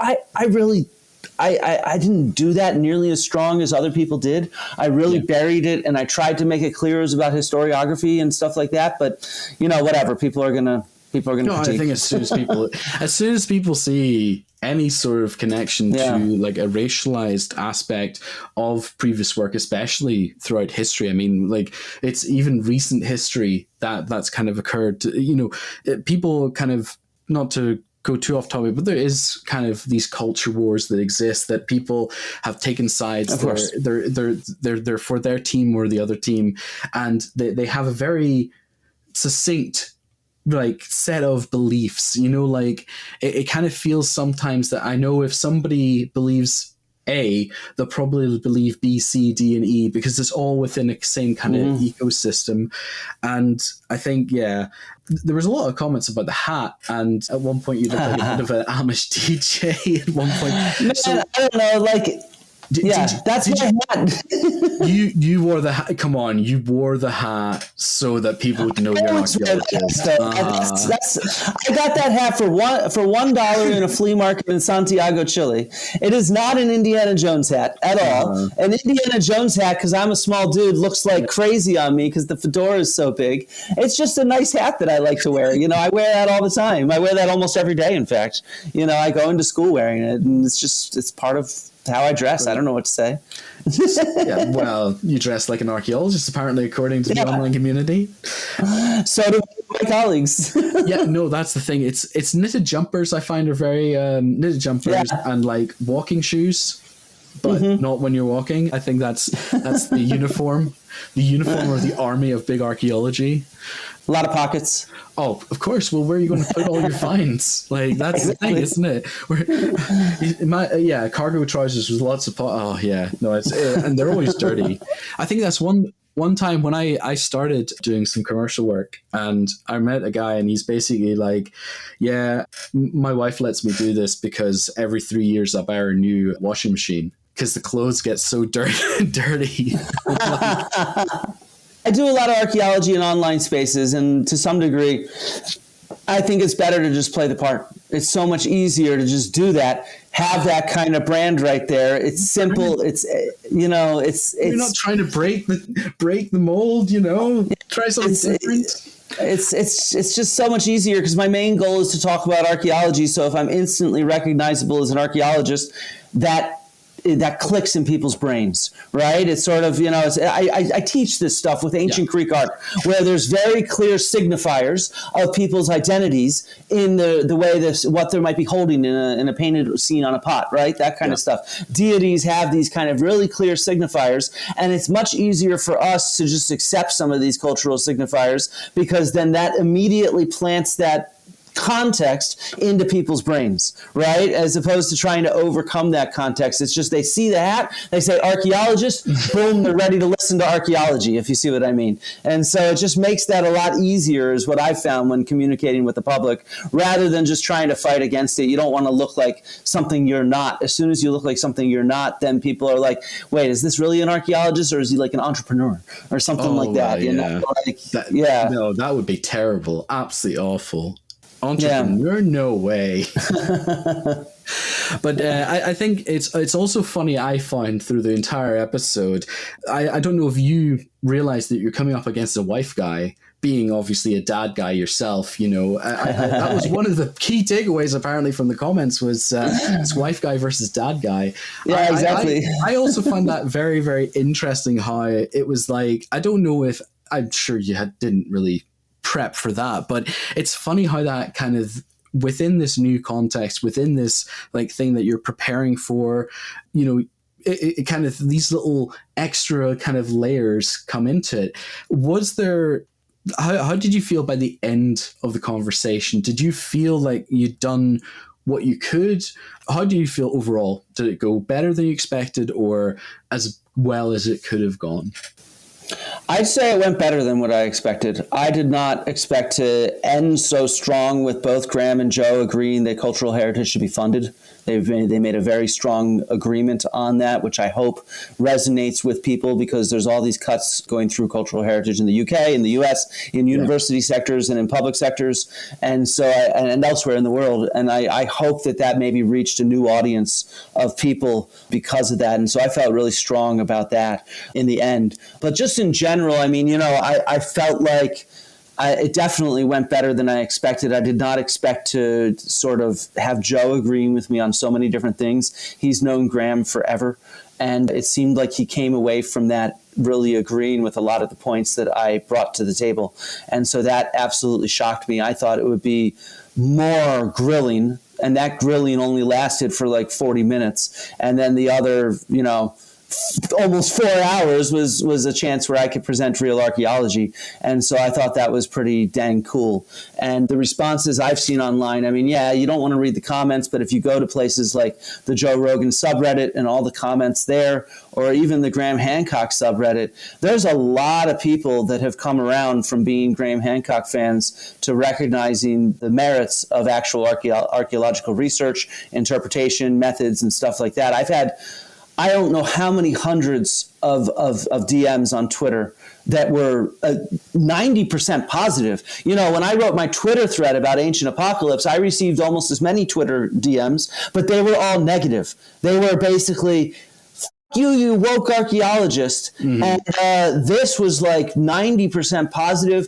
I didn't do that nearly as strong as other people did. I really buried it, and I tried to make it clear it was about historiography and stuff like that. But, you know, whatever. People are gonna critique. I think as soon as people see any sort of connection to like a racialized aspect of previous work, especially throughout history, I mean, like, it's even recent history that's kind of occurred. You know, people kind of, not to go too off topic, but there is kind of these culture wars that exist, that people have taken sides. Of course. They're for their team or the other team, and they have a very succinct like set of beliefs, you know, like it kind of feels sometimes that I know if somebody believes A, they'll probably believe B, C, D, and E, because it's all within the same kind of ecosystem. And I think, there was a lot of comments about the hat, and at one point you looked like a bit of an Amish DJ at one point. Man, I don't know, like... that's my hat. You wore the hat. Come on, you wore the hat so that people would know you're an archaeologist. I got that hat for $1 in a flea market in Santiago, Chile. It is not an Indiana Jones hat at all. An Indiana Jones hat, because I'm a small dude, looks like crazy on me because the fedora is so big. It's just a nice hat that I like to wear. You know, I wear that all the time. I wear that almost every day, in fact. You know, I go into school wearing it, and it's part of how I dress. I don't know what to say. Well, you dress like an archaeologist, apparently, according to the online community. So do my colleagues. No, that's the thing. It's knitted jumpers. I find are very knitted jumpers and like walking shoes, but not when you're walking. I think that's the uniform of the army of big archaeology. A lot of pockets. Oh, of course. Well, where are you going to put all your finds? Like, that's the thing, isn't it? Cargo trousers with lots of no, it's and they're always dirty. I think that's one One time when I started doing some commercial work, and I met a guy, and he's basically like, yeah, my wife lets me do this because every 3 years I buy her a new washing machine because the clothes get so dirty. I do a lot of archaeology in online spaces, and to some degree, I think it's better to just play the part. It's so much easier to just do that, have that kind of brand right there. It's simple. It's, you know, it's you're not trying to break the mold, you know, try something different. It's just so much easier because my main goal is to talk about archaeology. So if I'm instantly recognizable as an archaeologist, that clicks in people's brains, right? It's sort of, you know, I teach this stuff with ancient Greek art, where there's very clear signifiers of people's identities in the way what they might be holding in a painted scene on a pot, right? That kind of stuff. Deities have these kind of really clear signifiers, and it's much easier for us to just accept some of these cultural signifiers because then that immediately plants that context into people's brains, right? As opposed to trying to overcome that context. It's just they see the hat, they say archaeologist, boom, they're ready to listen to archaeology, if you see what I mean. And so it just makes that a lot easier is what I've found when communicating with the public, rather than just trying to fight against it. You don't want to look like something you're not. As soon as you look like something you're not, then people are like, wait, is this really an archaeologist or is he like an entrepreneur or something like that? You know? No, that would be terrible. Absolutely awful. Entrepreneur, no way. But I think it's also funny. I find through the entire episode, I don't know if you realize that you're coming up against a wife guy, being obviously a dad guy yourself. You know, that was one of the key takeaways apparently from the comments was this wife guy versus dad guy. Yeah, exactly. I also find that very, very interesting. How it was like, I don't know if I'm sure you didn't really prep for that, but it's funny how that kind of within this new context, within this like thing that you're preparing for, you know, it kind of these little extra kind of layers come into it. Was there, how did you feel by the end of the conversation? Did you feel like you'd done what you could? How do you feel overall? Did it go better than you expected or as well as it could have gone? I'd say it went better than what I expected. I did not expect to end so strong with both Graham and Joe agreeing that cultural heritage should be funded. They made a very strong agreement on that, which I hope resonates with people because there's all these cuts going through cultural heritage in the UK, in the US, in university sectors and in public sectors, and so and elsewhere in the world. And I hope that maybe reached a new audience of people because of that. And so I felt really strong about that in the end. But just in general, I mean, you know, I felt like it definitely went better than I expected. I did not expect to sort of have Joe agreeing with me on so many different things. He's known Graham forever, and it seemed like he came away from that really agreeing with a lot of the points that I brought to the table. And so that absolutely shocked me. I thought it would be more grilling, and that grilling only lasted for like 40 minutes. And then the other, you know, almost 4 hours was a chance where I could present real archaeology. And so I thought that was pretty dang cool. And the responses I've seen online, I mean, yeah, you don't want to read the comments, but if you go to places like the Joe Rogan subreddit and all the comments there, or even the Graham Hancock subreddit, there's a lot of people that have come around from being Graham Hancock fans to recognizing the merits of actual archaeological research, interpretation, methods, and stuff like that. I've had, I don't know how many hundreds of DMs on Twitter that were 90% positive. You know, when I wrote my Twitter thread about ancient apocalypse, I received almost as many Twitter DMs, but they were all negative. They were basically, you woke archaeologist. Mm-hmm. And this was like 90% positive.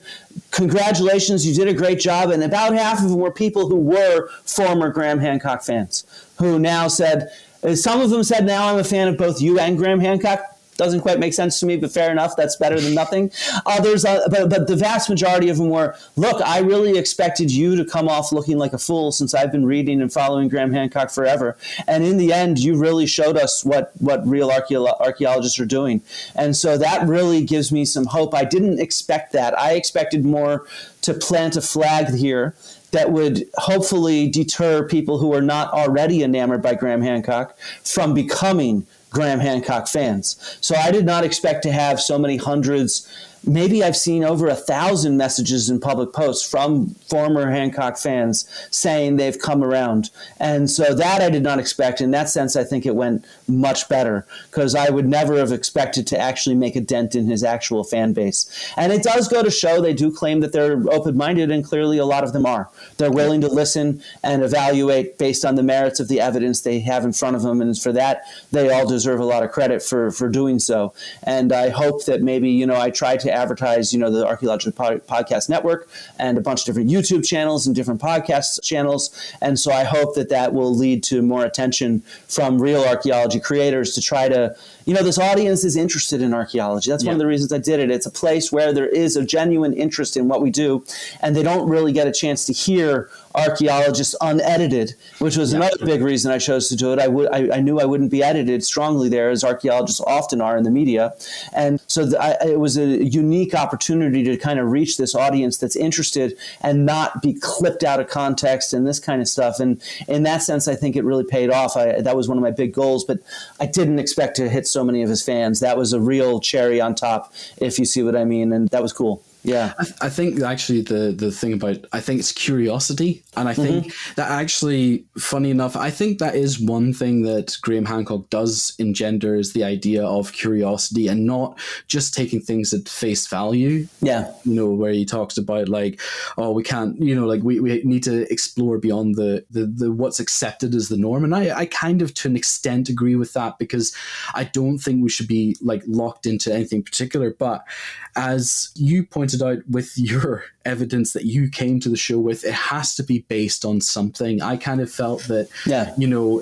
Congratulations, you did a great job. And about half of them were people who were former Graham Hancock fans, who now said, some of them said, now I'm a fan of both you and Graham Hancock. Doesn't quite make sense to me, but fair enough. That's better than nothing. Others, but the vast majority of them were, look, I really expected you to come off looking like a fool since I've been reading and following Graham Hancock forever. And in the end, you really showed us what real archaeologists are doing. And so that really gives me some hope. I didn't expect that. I expected more to plant a flag here that would hopefully deter people who are not already enamored by Graham Hancock from becoming Graham Hancock fans. So I did not expect to have so many hundreds. Maybe I've seen over 1,000 messages in public posts from former Hancock fans saying they've come around. And so that I did not expect. In that sense, I think it went much better, because I would never have expected to actually make a dent in his actual fan base. And it does go to show, they do claim that they're open-minded, and clearly a lot of them are. They're willing to listen and evaluate based on the merits of the evidence they have in front of them. And for that, they all deserve a lot of credit for doing so. And I hope that maybe, I tried to advertise, the Archaeology Podcast Network and a bunch of different YouTube channels and different podcast channels. And so I hope that will lead to more attention from real archaeology creators to try to, this audience is interested in archaeology. That's one of the reasons I did it. It's a place where there is a genuine interest in what we do, and they don't really get a chance to hear archaeologists unedited, which was another big reason I chose to do it. I knew I wouldn't be edited strongly there, as archaeologists often are in the media. And so it was a unique opportunity to kind of reach this audience that's interested and not be clipped out of context and this kind of stuff. And in that sense, I think it really paid off. That was one of my big goals, but I didn't expect to hit so many of his fans. That was a real cherry on top, if you see what I mean. And that was cool. Yeah, I think actually the thing about, I think it's curiosity. And I think that actually, funny enough, I think that is one thing that Graham Hancock does engender, is the idea of curiosity and not just taking things at face value. Yeah. Where he talks about we can't, we need to explore beyond the what's accepted as the norm. And I kind of, to an extent, agree with that, because I don't think we should be locked into anything particular. But as you pointed out with your evidence that you came to the show with, it has to be based on something. I kind of felt that,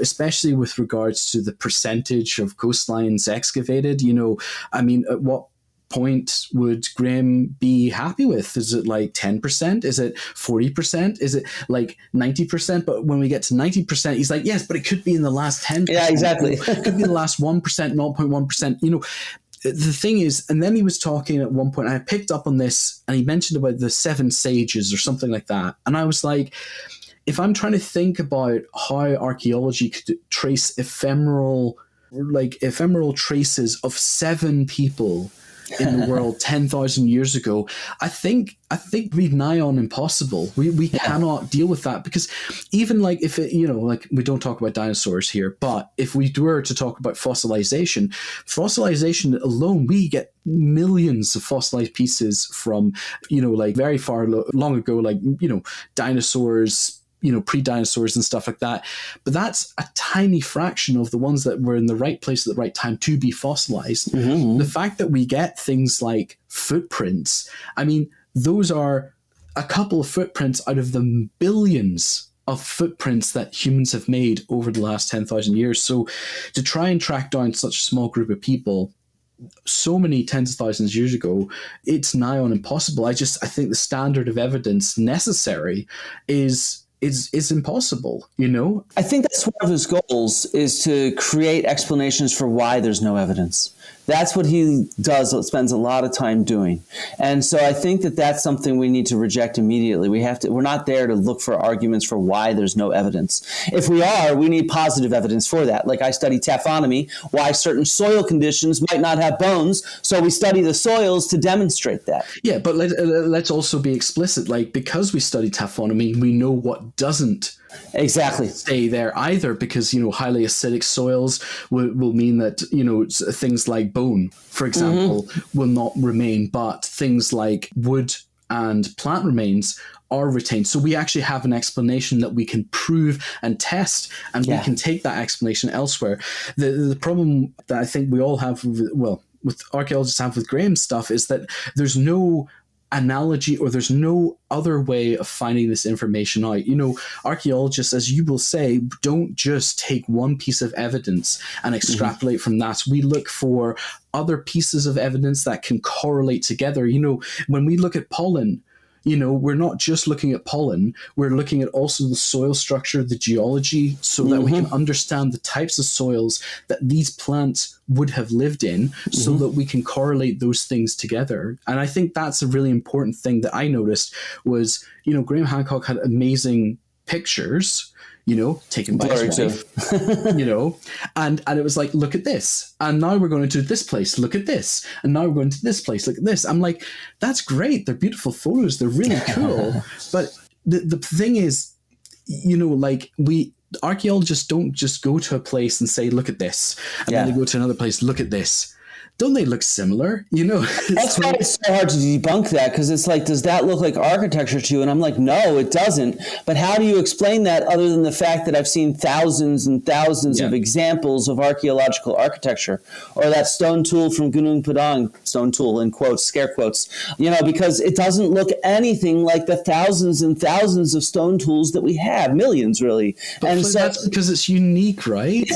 especially with regards to the percentage of coastlines excavated, at what point would Graham be happy with? Is it 10%? Is it 40%? Is it 90%? But when we get to 90%, he's like, yes, but it could be in the last 10%. Yeah, exactly. It could be the last 1%, 0.1%, The thing is, and then he was talking at one point, I picked up on this, and he mentioned about the 7 sages or something like that. And I was like, if I'm trying to think about how archaeology could trace ephemeral traces of 7 people in the world 10,000 years ago, I think we've nigh on impossible. We cannot deal with that, because even if it, we don't talk about dinosaurs here, but if we were to talk about fossilization alone, we get millions of fossilized pieces from, very far long ago, dinosaurs, pre-dinosaurs and stuff like that. But that's a tiny fraction of the ones that were in the right place at the right time to be fossilized. The fact that we get things like footprints, those are a couple of footprints out of the billions of footprints that humans have made over the last 10,000 years. So to try and track down such a small group of people so many tens of thousands of years ago, it's nigh on impossible. I think the standard of evidence necessary is impossible, I think that's one of his goals, is to create explanations for why there's no evidence. That's what he does, spends a lot of time doing. And so I think that's something we need to reject immediately. We're not there to look for arguments for why there's no evidence. If we are, we need positive evidence for that. Like I study taphonomy, why certain soil conditions might not have bones. So we study the soils to demonstrate that. Yeah, but let's also be explicit. Because we study taphonomy, we know what doesn't exactly stay there either, because highly acidic soils will mean that things like bone, for example, will not remain, but things like wood and plant remains are retained. So we actually have an explanation that we can prove and test, and we can take that explanation elsewhere. The problem that I think we all have, with archaeologists have with Graham's stuff, is that there's no analogy, or there's no other way of finding this information out. Archaeologists, as you will say, don't just take one piece of evidence and extrapolate from that. We look for other pieces of evidence that can correlate together. When we look at pollen, we're not just looking at pollen, we're looking at also the soil structure, the geology, so that we can understand the types of soils that these plants would have lived in, so that we can correlate those things together. And I think that's a really important thing that I noticed was, Graham Hancock had amazing pictures, taken by Blurry his wife, and it was like, look at this. And now we're going to this place, look at this. And now we're going to this place, look at this. I'm like, that's great. They're beautiful photos. They're really cool. But the thing is, archaeologists don't just go to a place and say, look at this. And then they go to another place, look at this. Don't they look similar? That's why it's so hard to debunk that, because it's like, does that look like architecture to you? And I'm like, no, it doesn't. But how do you explain that other than the fact that I've seen thousands and thousands of examples of archaeological architecture, or that stone tool from Gunung Padang, stone tool in quotes, scare quotes, because it doesn't look anything like the thousands and thousands of stone tools that we have, millions really. But so that's because it's unique, right?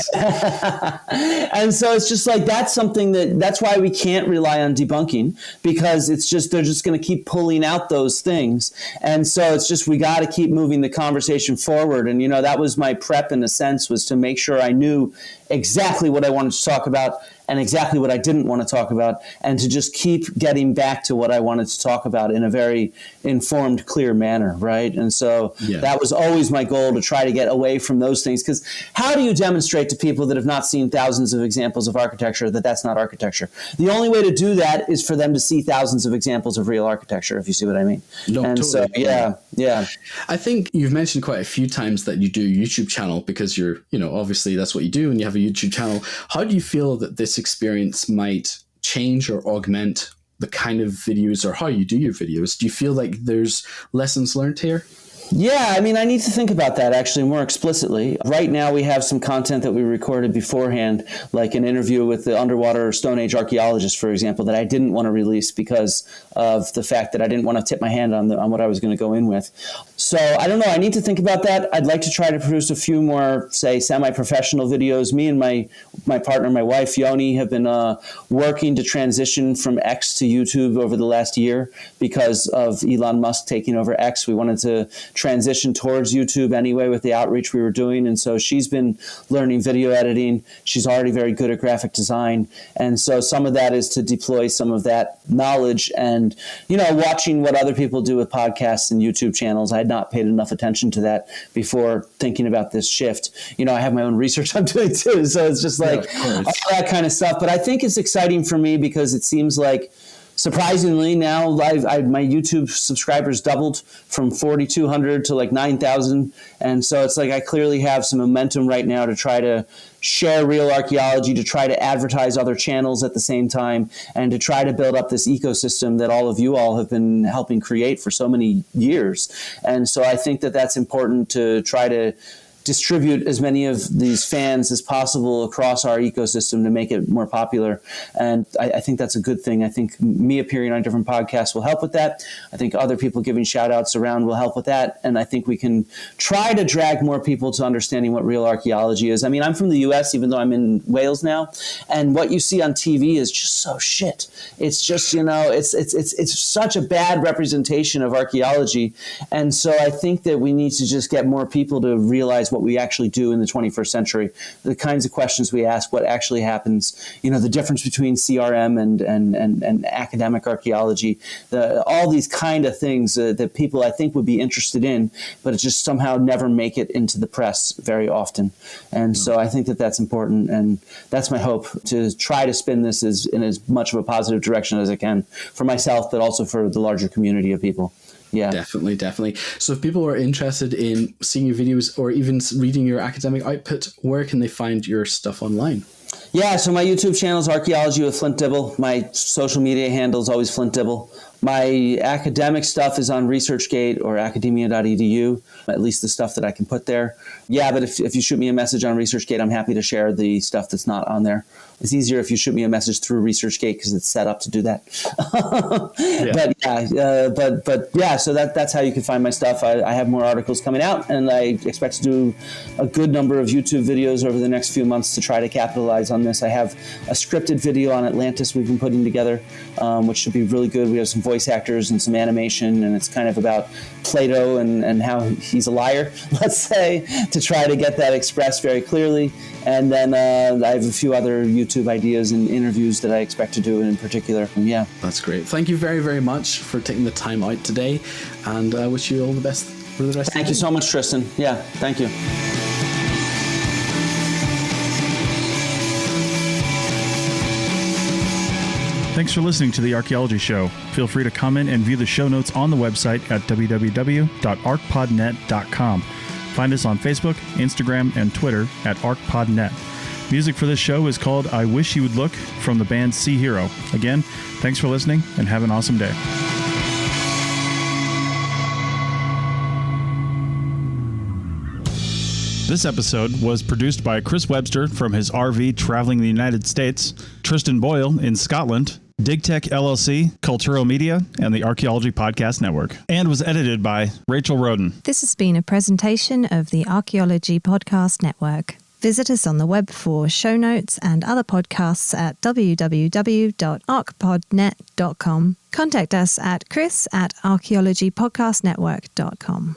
And so it's just like, that's something that's why we can't rely on debunking, because it's just, they're just going to keep pulling out those things. And so it's just, we got to keep moving the conversation forward. And, that was my prep in a sense, was to make sure I knew exactly what I wanted to talk about and exactly what I didn't want to talk about, and to just keep getting back to what I wanted to talk about in a very informed, clear manner, right? And so that was always my goal, to try to get away from those things, because how do you demonstrate to people that have not seen thousands of examples of architecture that that's not architecture? The only way to do that is for them to see thousands of examples of real architecture, if you see what I mean. No, and totally. So, yeah. I think you've mentioned quite a few times that you do a YouTube channel because you're, obviously that's what you do, and you have a YouTube channel. How do you feel that this experience might change or augment the kind of videos, or how you do your videos? Do you feel like there's lessons learned here? Yeah, I need to think about that actually more explicitly. Right now we have some content that we recorded beforehand, like an interview with the underwater Stone Age archaeologist, for example, that I didn't want to release because of the fact that I didn't want to tip my hand on what I was going to go in with. So I don't know. I need to think about that. I'd like to try to produce a few more, say, semi-professional videos. Me and my partner, my wife, Yoni, have been working to transition from X to YouTube over the last year because of Elon Musk taking over X. We wanted to transition towards YouTube anyway with the outreach we were doing. And so she's been learning video editing. She's already very good at graphic design. And so some of that is to deploy some of that knowledge and, watching what other people do with podcasts and YouTube channels. I had not paid enough attention to that before thinking about this shift. I have my own research I'm doing too. So it's just like all that kind of stuff. But I think it's exciting for me because it seems like, surprisingly, now my YouTube subscribers doubled from 4,200 to like 9,000. And so it's like I clearly have some momentum right now to try to share real archaeology, to try to advertise other channels at the same time, and to try to build up this ecosystem that all of you all have been helping create for so many years. And so I think that that's important, to try to distribute as many of these fans as possible across our ecosystem to make it more popular. And I think that's a good thing. I think me appearing on different podcasts will help with that. I think other people giving shout outs around will help with that. And I think we can try to drag more people to understanding what real archaeology is. I'm from the US, even though I'm in Wales now. And what you see on TV is just so shit. It's just, it's such a bad representation of archaeology. And so I think that we need to just get more people to realize what we actually do in the 21st century, the kinds of questions we ask, what actually happens, the difference between CRM and academic archaeology, all these kind of things that people I think would be interested in, but it just somehow never make it into the press very often. And so I think that that's important, and that's my hope, to try to spin this in as much of a positive direction as I can for myself, but also for the larger community of people. Yeah, definitely. So if people are interested in seeing your videos or even reading your academic output, where can they find your stuff online? Yeah, so my YouTube channel is Archaeology with Flint Dibble. My social media handle is always Flint Dibble. My academic stuff is on ResearchGate or academia.edu, at least the stuff that I can put there. Yeah, but if you shoot me a message on ResearchGate, I'm happy to share the stuff that's not on there. It's easier if you shoot me a message through ResearchGate because it's set up to do that. So that's how you can find my stuff. I have more articles coming out, and I expect to do a good number of YouTube videos over the next few months to try to capitalize on this. I have a scripted video on Atlantis we've been putting together, which should be really good. We have some voice actors and some animation, and it's kind of about Plato and how he's a liar, let's say, to try to get that expressed very clearly. And then I have a few other YouTube ideas and interviews that I expect to do in particular. And yeah. That's great. Thank you very, very much for taking the time out today, and I wish you all the best for the rest of the day. Thank you so much, Tristan. Yeah, thank you. Thanks for listening to The Archaeology Show. Feel free to comment and view the show notes on the website at www.arcpodnet.com. Find us on Facebook, Instagram, and Twitter at arcpodnet. Music for this show is called I Wish You Would Look from the band Sea Hero. Again, thanks for listening and have an awesome day. This episode was produced by Chris Webster from his RV traveling the United States, Tristan Boyle in Scotland, DigTech LLC, Cultural Media, and the Archaeology Podcast Network, and was edited by Rachel Roden. This has been a presentation of the Archaeology Podcast Network. Visit us on the web for show notes and other podcasts at www.arcpodnet.com. Contact us at chris@archaeologypodcastnetwork.com.